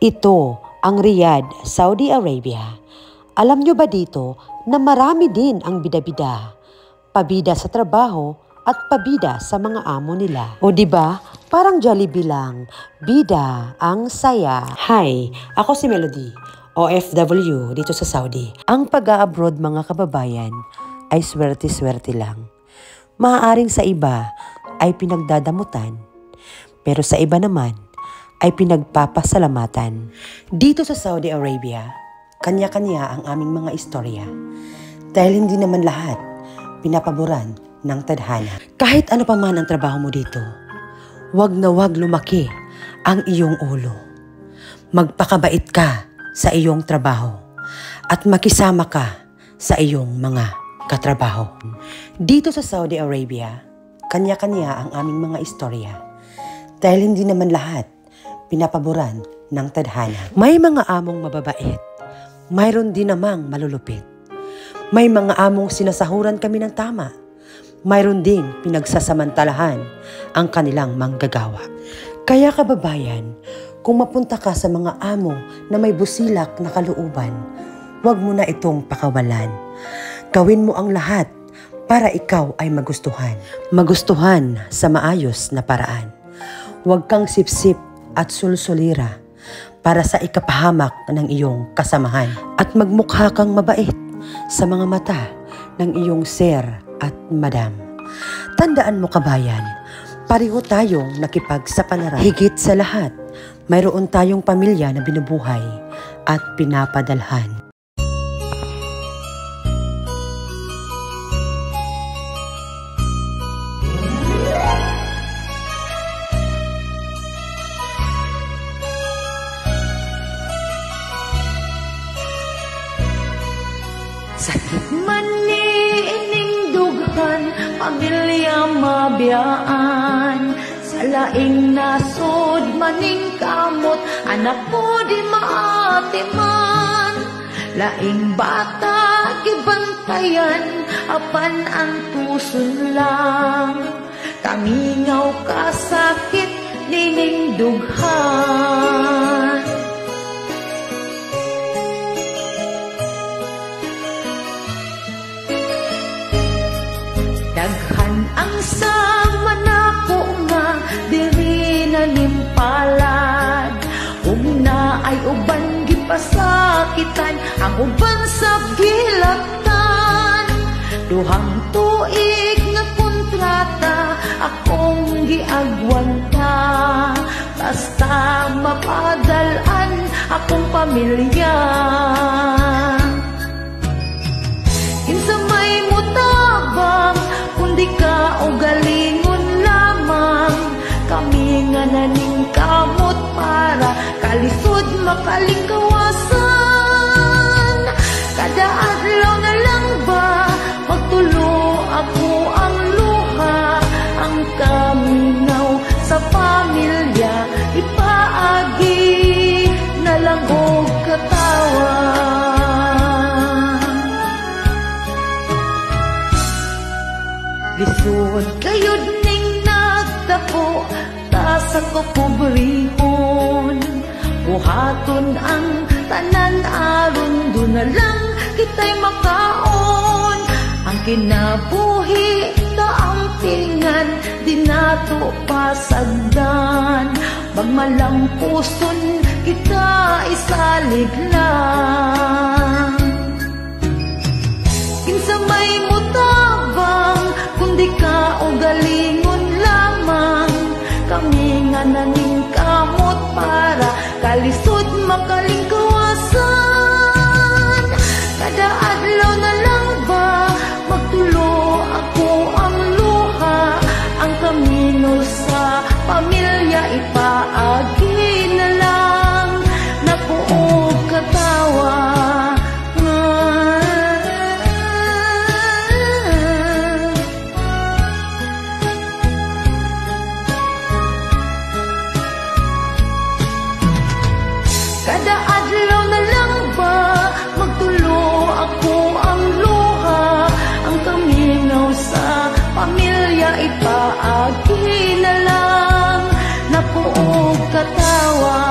Ito ang Riyadh, Saudi Arabia. Alam nyo ba dito na marami din ang bida-bida? Pabida sa trabaho at pabida sa mga amo nila. O diba, parang Jollibee lang, bida ang saya. Hi, ako si Melody, OFW dito sa Saudi. Ang pag-a-abroad mga kababayan ay swerte-swerte lang. Maaaring sa iba ay pinagdadamutan, pero sa iba naman ay pinagpapasalamatan. Dito sa Saudi Arabia, kanya-kanya ang aming mga istorya. Dahil hindi naman lahat pinapaboran ng tadhana. Kahit ano pa man ang trabaho mo dito, wag na wag lumaki ang iyong ulo. Magpakabait ka sa iyong trabaho at makisama ka sa iyong mga katrabaho. Dito sa Saudi Arabia, kanya-kanya ang aming mga istorya. Dahil hindi naman lahat pinapaboran ng tadhana. May mga among mababait. Mayroon din namang malulupit. May mga among sinasahuran kami ng tama. Mayroon ding pinagsasamantalahan ang kanilang manggagawa. Kaya kababayan, kung mapunta ka sa mga amo na may busilak na kalooban, huwag mo na itong pakawalan. Gawin mo ang lahat para ikaw ay magustuhan. Magustuhan sa maayos na paraan. Huwag kang sipsip at sulsulira para sa ikapahamak ng iyong kasamahan. At magmukha kang mabait sa mga mata ng iyong sir at madam. Tandaan mo kabayan, pareho tayong nakipagsapalaran. Higit sa lahat, mayroon tayong pamilya na binubuhay at pinapadalhan. Maniining dughan, pamilya mabiyaan. Sa laing nasod, maning kamot, anak ko di maatiman. Laing bata, gibantayan, apan ang tuson lang. Kamingaw kasakit, nining dughan. Daghan ang sama nako nga diri nalimpalad. Na ay uban gipasakitan, ang uban sa gilatan. Duhang tuig nga kontrata akong giagwanta, basta mapadalan akong pamilya. Kinsa may mutabang kundi ka o galingon lamang, kami nga naning kamot para kalisod makalingkawasan. Kada adlaw na lang ba magtulo ako ang luha, ang kaminaw sa pamilya ipaagi na lang og katawa. Lisod kayod ning nagdako ta sa kupobrihon. Buhaton ang tanan aron doon na lang kita'y makaon. Ang kinabuhi kaampingan, di nato pasagdan. Magmalampuson kita isalig lang. Kinsa may mutabang kundi ka o galingon lamang, kami nga naning kamot para kalisod makalingkawasan. Kada adlaw na lang ba magtulo ako ang luha, ang kamino sa pamilya ipaagi na lang napuog katawa. Kada adlaw na lang ba magtulo ako ang luha, ang kaminaw sa pamilya ipaagi na lang napuog katawa.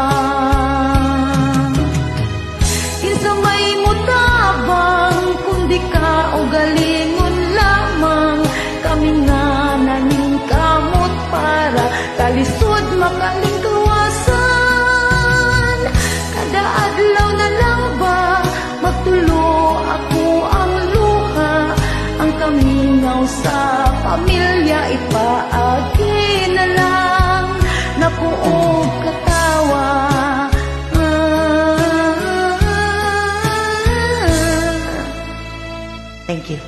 sa pamilya ipaagi na lang na buog katawa. Thank you.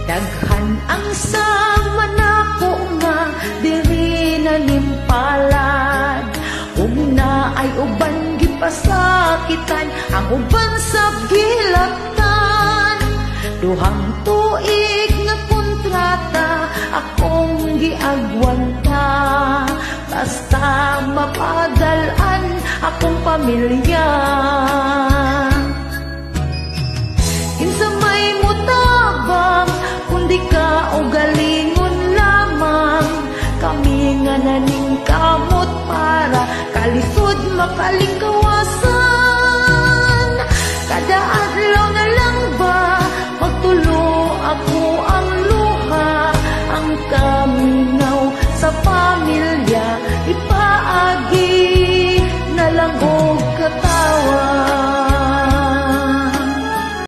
Daghan ang sama nako nga diri nalimpalad, na ay uban gipasakitan, ang uban sa gilatan. Duhang tuig nga kontrata akong giagwanta, basta mapadalan akong pamilya. Kinsa may mutabang kundi ka o galingon lamang, kami nga naning kamot para kalisod makalikaw